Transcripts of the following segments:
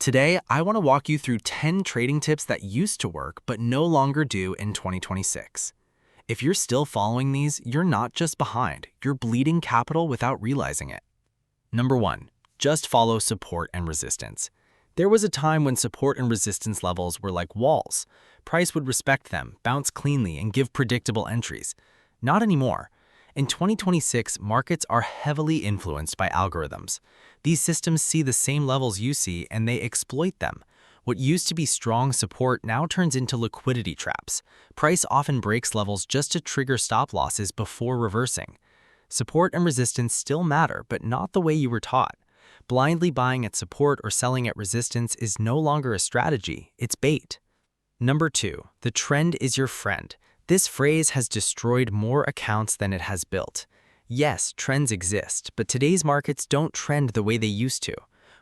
Today, I want to walk you through 10 trading tips that used to work but no longer do in 2026. If you're still following these, you're not just behind, you're bleeding capital without realizing it. Number 1. Just follow support and resistance. There was a time when support and resistance levels were like walls. Price would respect them, bounce cleanly, and give predictable entries. Not anymore. In 2026, markets are heavily influenced by algorithms. These systems see the same levels you see and they exploit them. What used to be strong support now turns into liquidity traps. Price often breaks levels just to trigger stop losses before reversing. Support and resistance still matter, but not the way you were taught. Blindly buying at support or selling at resistance is no longer a strategy, it's bait. Number 2, the trend is your friend. This phrase has destroyed more accounts than it has built. Yes, trends exist, but today's markets don't trend the way they used to.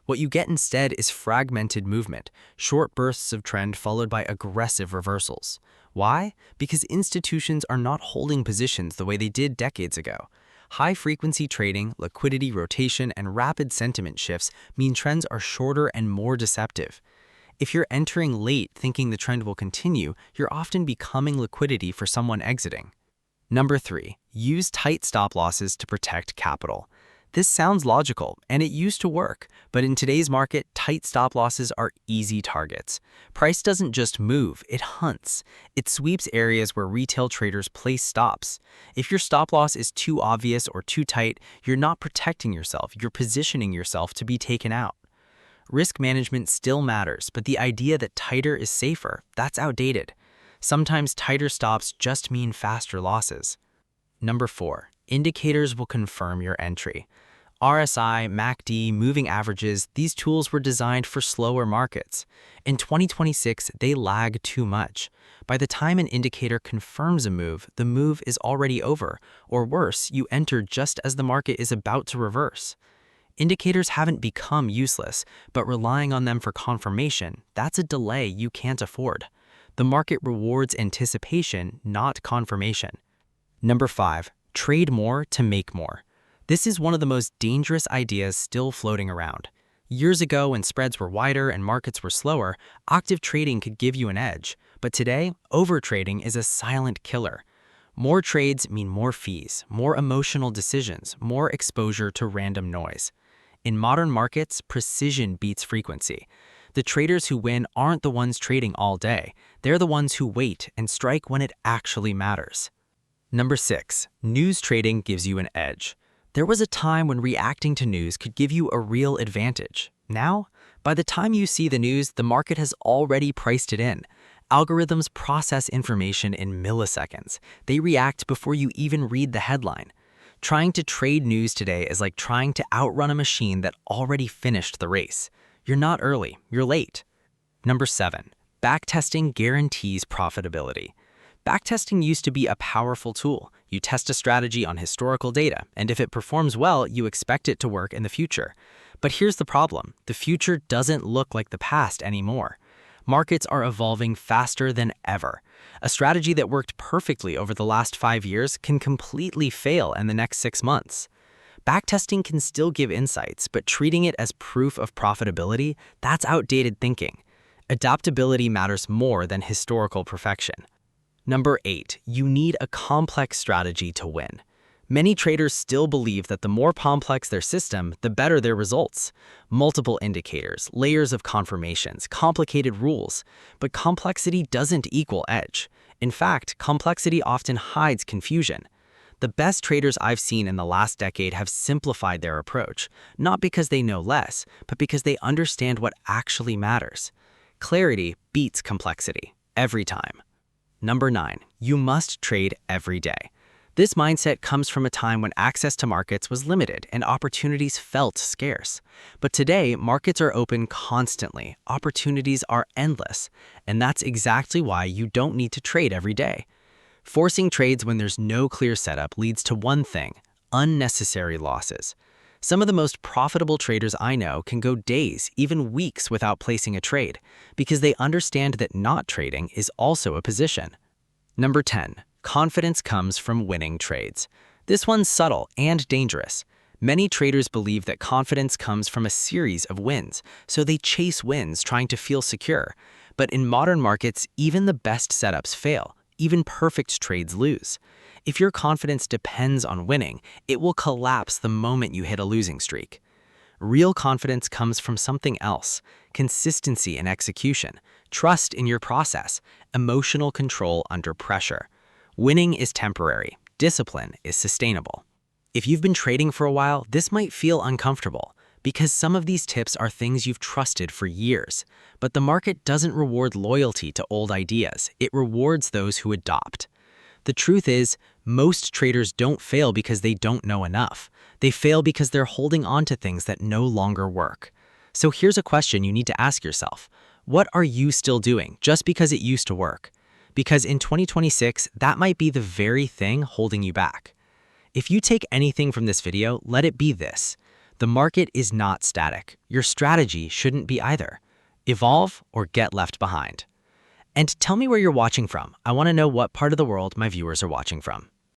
What you get instead is fragmented movement, short bursts of trend followed by aggressive reversals. Why? Because institutions are not holding positions the way they did decades ago. High-frequency trading, liquidity rotation, and rapid sentiment shifts mean trends are shorter and more deceptive. If you're entering late thinking the trend will continue, you're often becoming liquidity for someone exiting. Number 3, use tight stop losses to protect capital. This sounds logical, and it used to work, but in today's market, tight stop losses are easy targets. Price doesn't just move, it hunts. It sweeps areas where retail traders place stops. If your stop loss is too obvious or too tight, you're not protecting yourself, you're positioning yourself to be taken out. Risk management still matters, but the idea that tighter is safer, that's outdated. Sometimes tighter stops just mean faster losses. Number 4, indicators will confirm your entry. RSI, MACD, moving averages, these tools were designed for slower markets. In 2026, they lag too much. By the time an indicator confirms a move, the move is already over, or worse, you enter just as the market is about to reverse. Indicators haven't become useless, but relying on them for confirmation, that's a delay you can't afford. The market rewards anticipation, not confirmation. Number 5, trade more to make more. This is one of the most dangerous ideas still floating around. Years ago, when spreads were wider and markets were slower, active trading could give you an edge. But today, overtrading is a silent killer. More trades mean more fees, more emotional decisions, more exposure to random noise. In modern markets, precision beats frequency. The traders who win aren't the ones trading all day. They're the ones who wait and strike when it actually matters. Number 6, news trading gives you an edge. There was a time when reacting to news could give you a real advantage. Now, by the time you see the news, the market has already priced it in. Algorithms process information in milliseconds. They react before you even read the headline. Trying to trade news today is like trying to outrun a machine that already finished the race. You're not early, you're late. Number 7, backtesting guarantees profitability. Backtesting used to be a powerful tool. You test a strategy on historical data, and if it performs well, you expect it to work in the future. But here's the problem. The future doesn't look like the past anymore. Markets are evolving faster than ever. A strategy that worked perfectly over the last 5 years can completely fail in the next 6 months. Backtesting can still give insights, but treating it as proof of profitability, that's outdated thinking. Adaptability matters more than historical perfection. Number 8, you need a complex strategy to win. Many traders still believe that the more complex their system, the better their results. Multiple indicators, layers of confirmations, complicated rules. But complexity doesn't equal edge. In fact, complexity often hides confusion. The best traders I've seen in the last decade have simplified their approach, not because they know less, but because they understand what actually matters. Clarity beats complexity, every time. Number 9, you must trade every day. This mindset comes from a time when access to markets was limited and opportunities felt scarce. But today, markets are open constantly, opportunities are endless, and that's exactly why you don't need to trade every day. Forcing trades when there's no clear setup leads to one thing: unnecessary losses. Some of the most profitable traders I know can go days, even weeks without placing a trade, because they understand that not trading is also a position. Number 10. Confidence comes from winning trades. This one's subtle and dangerous. Many traders believe that confidence comes from a series of wins, so they chase wins trying to feel secure. But in modern markets, even the best setups fail. Even perfect trades lose. If your confidence depends on winning, it will collapse the moment you hit a losing streak. Real confidence comes from something else: consistency in execution, trust in your process, emotional control under pressure. Winning is temporary, discipline is sustainable. If you've been trading for a while, this might feel uncomfortable because some of these tips are things you've trusted for years. But the market doesn't reward loyalty to old ideas, it rewards those who adopt. The truth is, most traders don't fail because they don't know enough. They fail because they're holding on to things that no longer work. So here's a question you need to ask yourself. What are you still doing just because it used to work? Because in 2026, that might be the very thing holding you back. If you take anything from this video, let it be this: the market is not static. Your strategy shouldn't be either. Evolve or get left behind. And tell me where you're watching from. I want to know what part of the world my viewers are watching from.